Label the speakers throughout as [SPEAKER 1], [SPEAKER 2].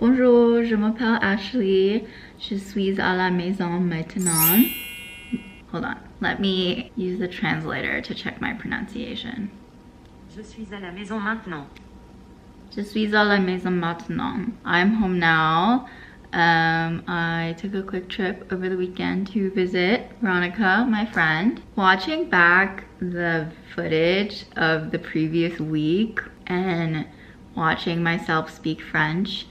[SPEAKER 1] Bonjour, je m'appelle Ashley. Je suis à la maison maintenant. Hold on, let me use the translator to check my pronunciation.
[SPEAKER 2] Je suis à la maison maintenant.
[SPEAKER 1] Je suis à la maison maintenant. I'm home now. I took a quick trip over the weekend to visit Veronica, my friend. Watching back the footage of the previous week and watching myself speak French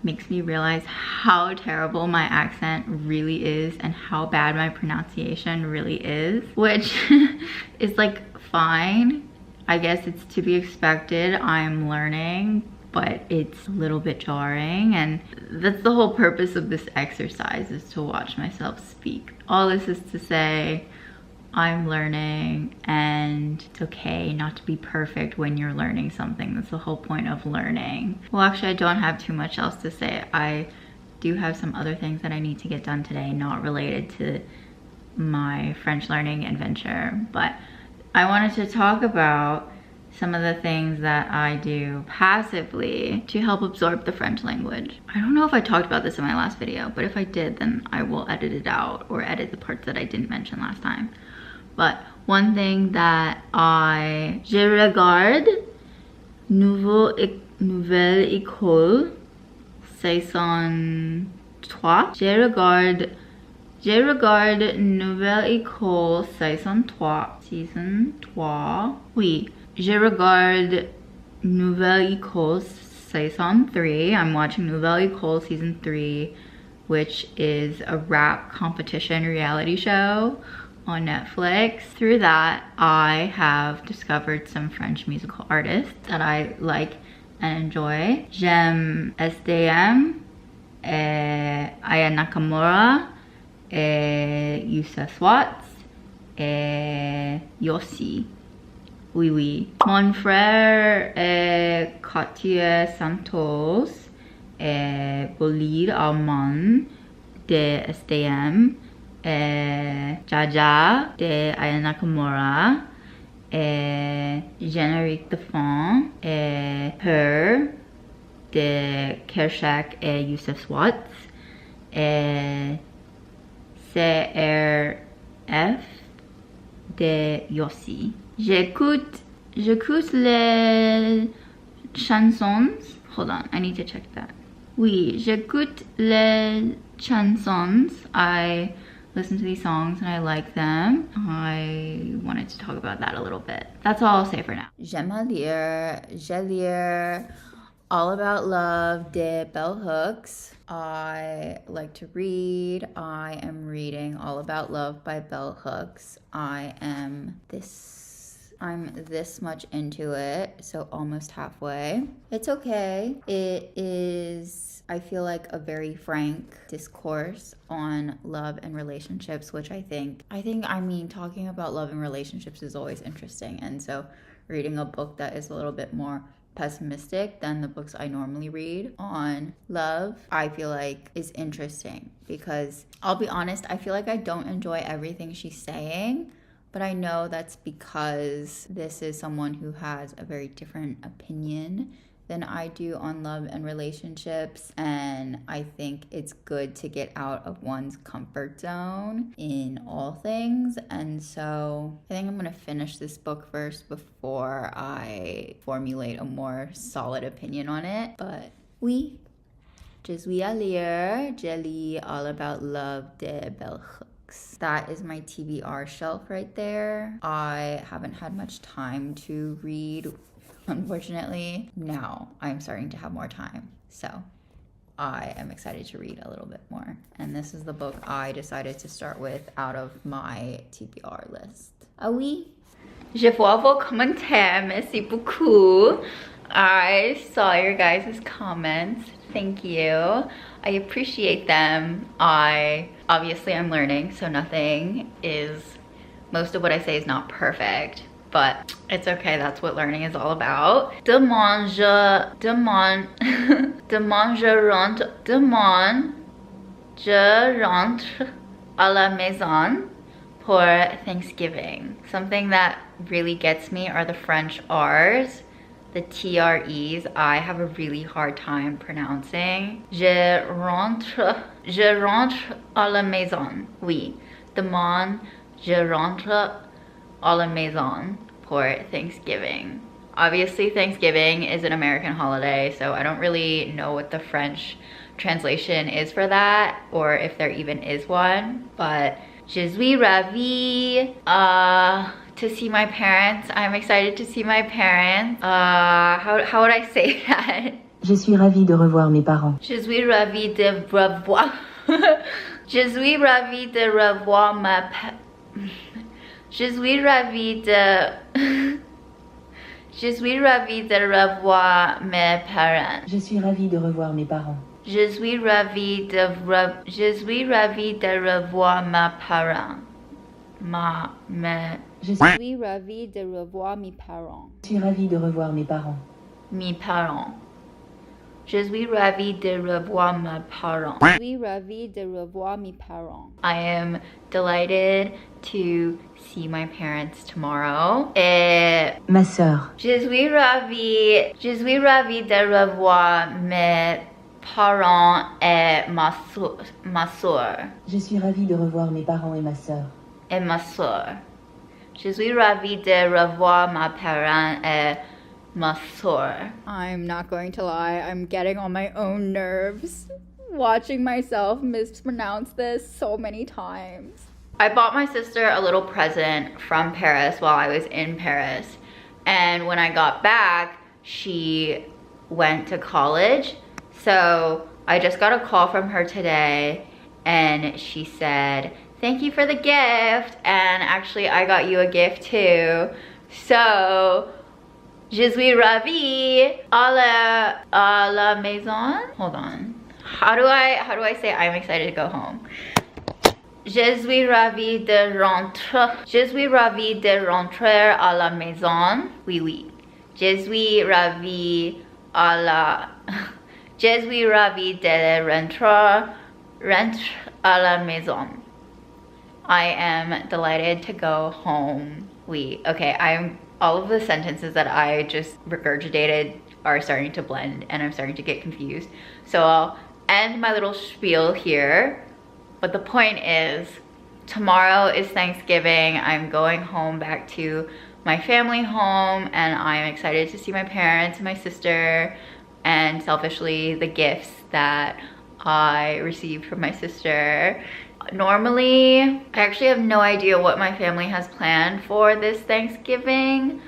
[SPEAKER 1] makes me realize how terrible my accent really is and how bad my pronunciation really is, which is like fine. I guess it's to be expected. I'm learning, but it's a little bit jarring, and that's the whole purpose of this exercise, is to watch myself speak. All this is to say I'm learning, and it's okay not to be perfect when you're learning something. That's the whole point of learning. Well, actually, I don't have too much else to say. I do have some other things that I need to get done today, not related to my French learning adventure, but I wanted to talk about some of the things that I do passively to help absorb the French language. I don't know if I talked about this in my last video, but if I did, then I will edit it out or edit the parts that I didn't mention last time. But one thing that je regarde nouvelle école saison 3. Je regarde nouvelle école saison 3. Oui. Je regarde Nouvelle École Saison 3. I'm watching Nouvelle École Season 3, which is a rap competition reality show on Netflix. Through that, I have discovered some French musical artists that I like and enjoy. J'aime SDM, Aya Nakamura, Youssef Watts, Yossi. Oui, oui. Mon frère est Katia Santos, bolide allemand de SDM, Jaja de Aya Nakamura, Générique de fond, Her de Kershak et Youssef Watts, CRF de Yossi. J'écoute les chansons. Hold on, I need to check that. Oui, j'écoute les chansons. I listen to these songs and I like them. I wanted to talk about that a little bit. That's all I'll say for now. J'aime lire. Je lire All About Love de Bell Hooks. I like to read. I am reading All About Love by Bell Hooks. I'm this much into it, so almost halfway. It's okay. It is, I feel like, a very frank discourse on love and relationships, which I mean, talking about love and relationships is always interesting. And so reading a book that is a little bit more pessimistic than the books I normally read on love, I feel like is interesting, because I'll be honest, I feel like I don't enjoy everything she's saying. But I know that's because this is someone who has a very different opinion than I do on love and relationships. And I think it's good to get out of one's comfort zone in all things. And so I think I'm going to finish this book first before I formulate a more solid opinion on it. But oui, je suis à lire. Je lis All About Love de Bell Hooks. That is my TBR shelf right there. I haven't had much time to read, unfortunately. Now I'm starting to have more time, so I am excited to read a little bit more. And this is the book I decided to start with out of my TBR list. Ah oui? Je vois vos commentaires. Merci beaucoup. I saw your guys' comments. Thank you. I appreciate them. Obviously I'm learning, so most of what I say is not perfect, but it's okay. That's what learning is all about. Demain je rentre à la maison pour Thanksgiving. Something that really gets me are the French R's. the TREs, I have a really hard time pronouncing. Je rentre à la maison. Oui, demain, je rentre à la maison for Thanksgiving. Obviously, Thanksgiving is an American holiday, so I don't really know what the French translation is for that, or if there even is one, but je suis ravie to see my parents. I'm excited to see my parents. How would I say that?
[SPEAKER 3] Je suis ravie de revoir mes parents.
[SPEAKER 1] Je suis ravie de revoir. Je suis ravie de revoir Je suis ravie de. Je suis ravie de revoir mes parents.
[SPEAKER 3] Je suis ravie de revoir mes parents.
[SPEAKER 1] Je suis ravie de revoir mes parents.
[SPEAKER 3] Je suis
[SPEAKER 1] ravie de revoir mes parents.
[SPEAKER 3] Je suis ravie de revoir mes parents.
[SPEAKER 1] Mes parents. Je suis ravie de revoir mes parents. Je suis ravie de revoir mes parents. I am delighted to see my parents tomorrow.
[SPEAKER 3] Ma sœur.
[SPEAKER 1] Je suis ravie de revoir mes parents et ma soeur.
[SPEAKER 3] Je suis ravie de revoir mes parents et ma sœur.
[SPEAKER 1] Et ma soeur. Je suis ravie de revoir mes parents et ma soeur. I'm not going to lie, I'm getting on my own nerves watching myself mispronounce this so many times. I bought my sister a little present from Paris while I was in Paris, and when I got back, she went to college. So I just got a call from her today, and she said, "Thank you for the gift, and actually I got you a gift too." So je suis ravie à la maison. Hold on. How do I say I'm excited to go home? Je suis ravie de rentrer. Je suis ravie de rentrer à la maison. Oui, oui. Je suis ravie à la. Je suis ravie de rentrer à la maison. I am delighted to go home. Oui. Okay, all of the sentences that I just regurgitated are starting to blend and I'm starting to get confused. So I'll end my little spiel here. But the point is, tomorrow is Thanksgiving. I'm going home back to my family home, and I'm excited to see my parents and my sister, and selfishly the gifts that I received from my sister. Normally, I actually have no idea what my family has planned for this Thanksgiving.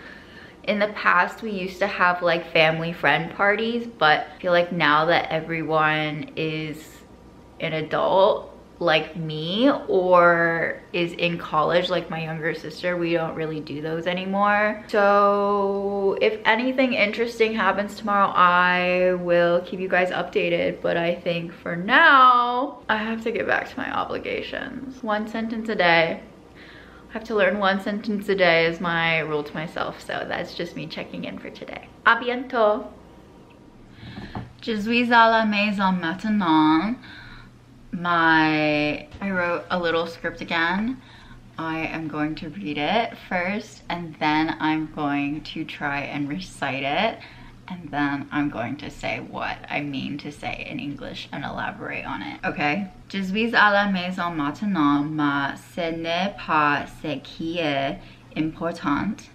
[SPEAKER 1] In the past, we used to have like family friend parties, but I feel like now that everyone is an adult like me or is in college like my younger sister, we don't really do those anymore. So if anything interesting happens tomorrow, I will keep you guys updated, but I think for now I have to get back to my obligations. 1 sentence a day. I have to learn 1 sentence a day is my rule to myself, so that's just me checking in for today. A bientôt. Je suis à la maison maintenant. I wrote a little script again. I am going to read it first, and then I'm going to try and recite it, and then I'm going to say what I mean to say in English and elaborate on it, okay? Je suis à la maison maintenant, mais ce n'est pas ce qui est important.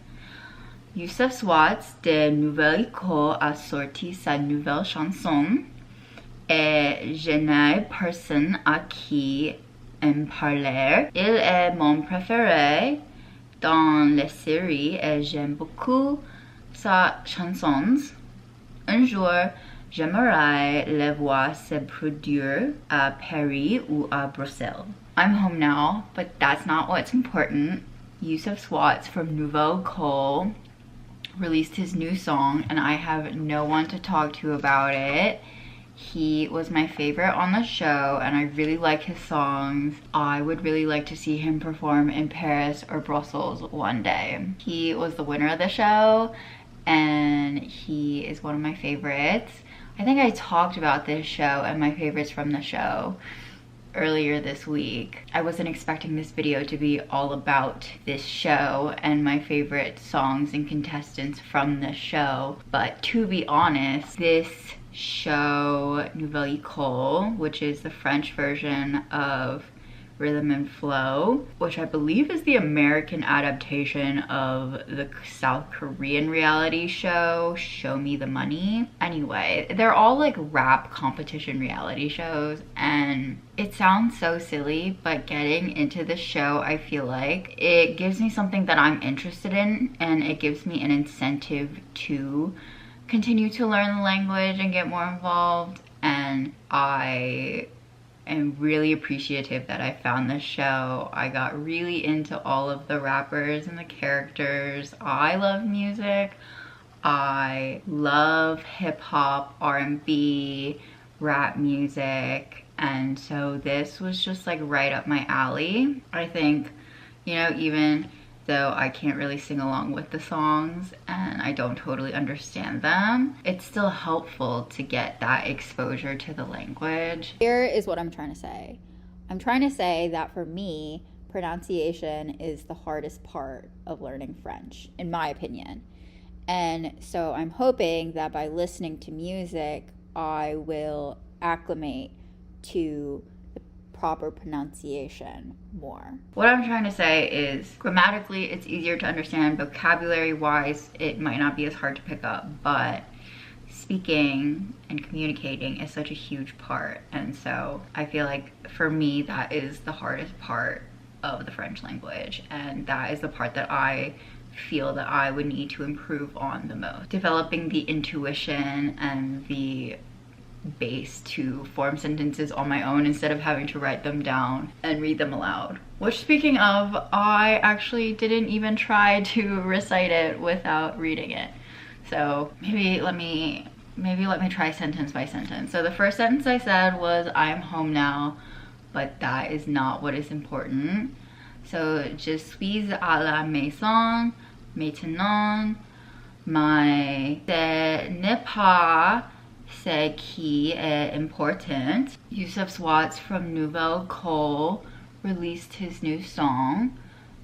[SPEAKER 1] Youssef Swatz de Nouvelle École a sorti sa nouvelle chanson. Et je n'ai personne à qui en parler. Il est mon préféré dans la série et j'aime beaucoup sa chansons. Un jour, j'aimerais le voir se produire à Paris ou à Bruxelles. I'm home now, but that's not what's important. Youssef Swatz from Nouvelle École released his new song, and I have no one to talk to about it. He was my favorite on the show, and I really like his songs. I would really like to see him perform in Paris or Brussels one day. He was the winner of the show, and he is one of my favorites. I think I talked about this show and my favorites from the show earlier this week. I wasn't expecting this video to be all about this show and my favorite songs and contestants from the show, but to be honest, this show Nouvelle École, which is the French version of Rhythm and Flow, which I believe is the American adaptation of the South Korean reality show Show Me the Money. Anyway, they're all like rap competition reality shows, and it sounds so silly, but getting into the show, I feel like it gives me something that I'm interested in, and it gives me an incentive to continue to learn the language and get more involved. And I am really appreciative that I found this show. I got really into all of the rappers and the characters. I love music. I love hip-hop, R&B, rap music, and so this was just like right up my alley. I think, you know, even though I can't really sing along with the songs and I don't totally understand them, it's still helpful to get that exposure to the language. Here is what I'm trying to say. I'm trying to say that for me, pronunciation is the hardest part of learning French, in my opinion. And so I'm hoping that by listening to music, I will acclimate to proper pronunciation more. What I'm trying to say is grammatically it's easier to understand, vocabulary wise it might not be as hard to pick up, but speaking and communicating is such a huge part, and so I feel like for me that is the hardest part of the French language, and that is the part that I feel that I would need to improve on the most. Developing the intuition and the base to form sentences on my own instead of having to write them down and read them aloud. Which, speaking of, I actually didn't even try to recite it without reading it. So maybe let me try sentence by sentence. So the first sentence I said was I am home now, but that is not what is important. So je suis à la maison maintenant. My ce n'est pas ce qui est important. Yusuf Swats from Nouvelle École released his new song.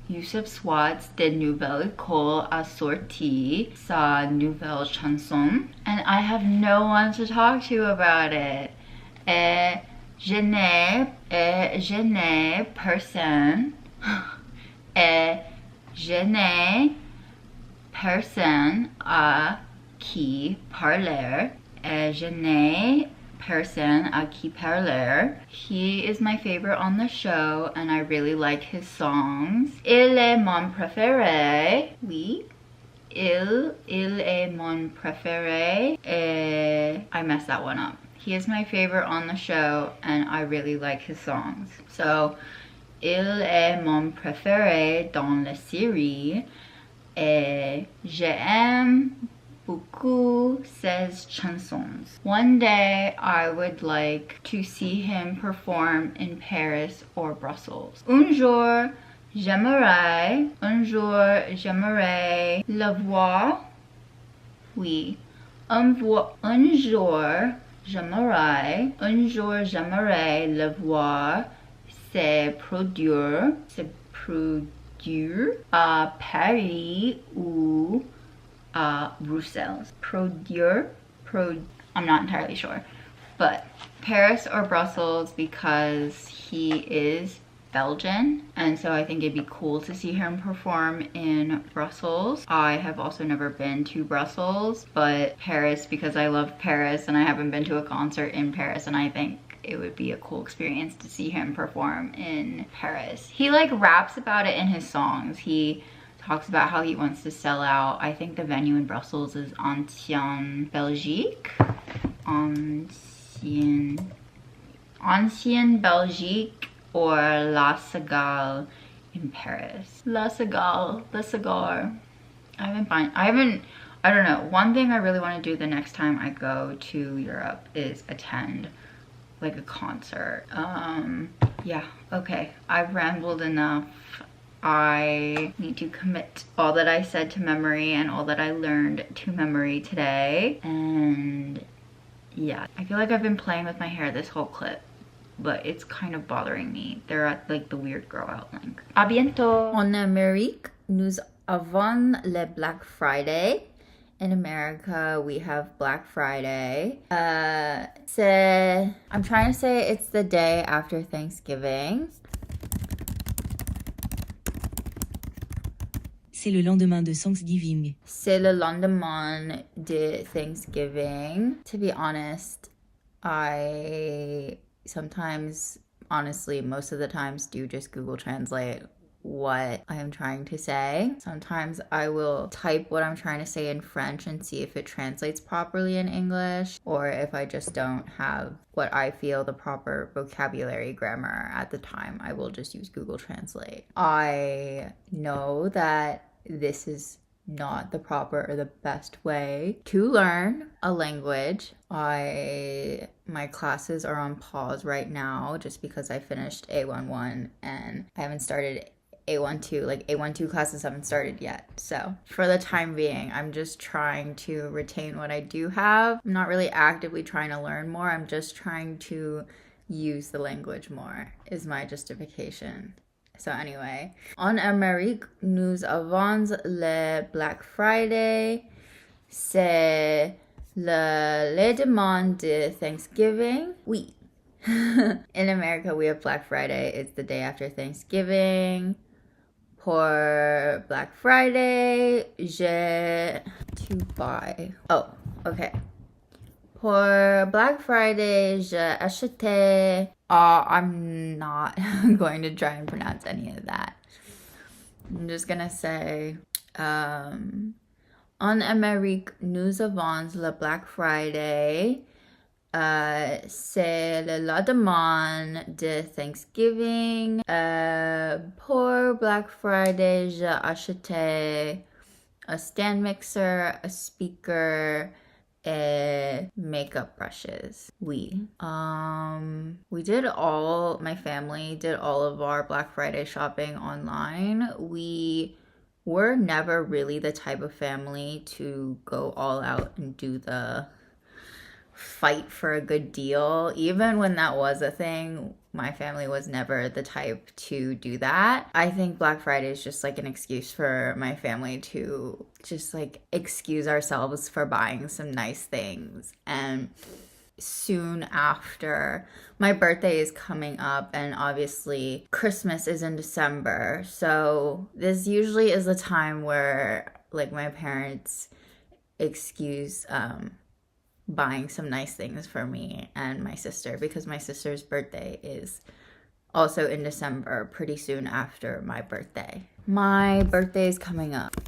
[SPEAKER 1] Yusuf Swats de Nouvelle École a sorti sa nouvelle chanson, and I have no one to talk to about it. Et je n'ai personne. Et je n'ai personne à qui parler. Et je n'ai personne à qui parler. He is my favorite on the show, and I really like his songs. Il est mon préféré. Oui. Il est mon préféré. Et I messed that one up. He is my favorite on the show, and I really like his songs. So, il est mon préféré dans la série. Et j'aime beaucoup ses chansons. One day I would like to see him perform in Paris or Brussels. Un jour j'aimerais le voir. Oui. Un jour j'aimerais le voir se produire à Paris ou Brussels. I'm not entirely sure, but Paris or Brussels because he is Belgian, and so I think it'd be cool to see him perform in Brussels. I have also never been to Brussels, but Paris because I love Paris and I haven't been to a concert in Paris, and I think it would be a cool experience to see him perform in Paris. He like raps about it in his songs. He talks about how he wants to sell out. I think the venue in Brussels is Ancienne Belgique. Ancienne Belgique or La Cigale in Paris. La Cigale, the cigar. I don't know. One thing I really want to do the next time I go to Europe is attend like a concert. Yeah, okay. I've rambled enough. I need to commit all that I said to memory and all that I learned to memory today. And yeah, I feel like I've been playing with my hair this whole clip. but it's kind of bothering me. They're at like the weird grow out link. À bientôt! En Amérique, nous avons le Black Friday. In America, we have Black Friday. I'm trying to say it's the day after Thanksgiving.
[SPEAKER 3] C'est le lendemain de Thanksgiving.
[SPEAKER 1] C'est le lendemain de Thanksgiving. To be honest, I sometimes, honestly, most of the times do just Google Translate what I am trying to say. Sometimes I will type what I'm trying to say in French and see if it translates properly in English, or if I just don't have what I feel the proper vocabulary grammar at the time, I will just use Google Translate. I know that this is not the proper or the best way to learn a language. My classes are on pause right now just because I finished A11 and I haven't started A12. Like A12 classes haven't started yet. So for the time being, I'm just trying to retain what I do have. I'm not really actively trying to learn more. I'm just trying to use the language more is my justification. So anyway, en Amérique, nous avons le Black Friday. C'est le lendemain de Thanksgiving. Oui. In America, we have Black Friday. It's the day after Thanksgiving. Pour Black Friday, to buy. Oh, okay. Pour Black Friday, j'ai acheté. I'm not going to try and pronounce any of that. I'm just gonna say, en Amérique, nous avons le Black Friday. C'est le lendemain de Thanksgiving. Pour Black Friday, j'ai acheté a stand mixer, a speaker, and makeup brushes. My family did all of our Black Friday shopping online. We were never really the type of family to go all out and do the fight for a good deal. Even when that was a thing, my family was never the type to do that. I think Black Friday is just like an excuse for my family to just like excuse ourselves for buying some nice things. And soon after, my birthday is coming up, and obviously Christmas is in December. So this usually is the time where like my parents excuse buying some nice things for me and my sister, because my sister's birthday is also in December, pretty soon after my birthday. My birthday is coming up.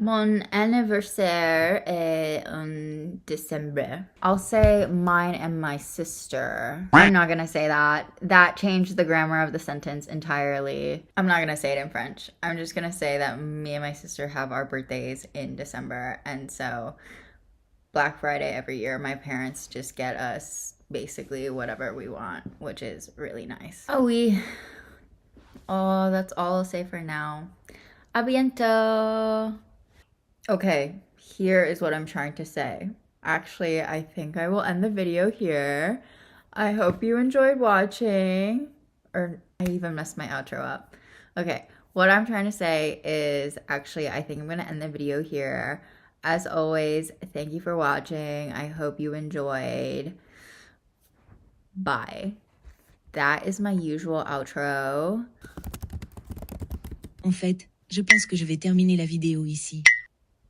[SPEAKER 1] Mon anniversaire est en December. I'll say mine and my sister. I'm not gonna say that. That changed the grammar of the sentence entirely. I'm not gonna say it in French. I'm just gonna say that me and my sister have our birthdays in December. And so Black Friday every year, my parents just get us basically whatever we want, which is really nice. Oh, that's all I'll say for now. A bientôt. Okay, here is what I'm trying to say. Actually, I think I will end the video here. I hope you enjoyed watching. Or I even messed my outro up. Okay, what I'm trying to say is actually I think I'm going to end the video here. As always, thank you for watching. I hope you enjoyed. Bye. That is my usual outro.
[SPEAKER 3] En fait, je pense que je vais terminer la vidéo ici.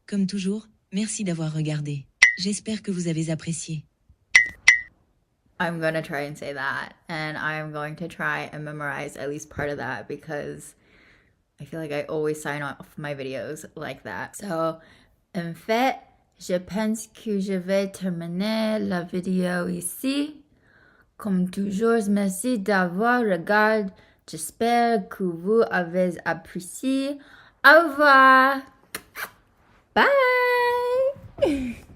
[SPEAKER 3] Comme toujours, merci d'avoir regardé. J'espère que vous avez apprécié.
[SPEAKER 1] I'm going to try and say that, and I'm going to try and memorize at least part of that, because I feel like I always sign off my videos like that. So, en fait, je pense que je vais terminer la vidéo ici. Comme toujours, merci d'avoir regardé. J'espère que vous avez apprécié. Au revoir. Bye.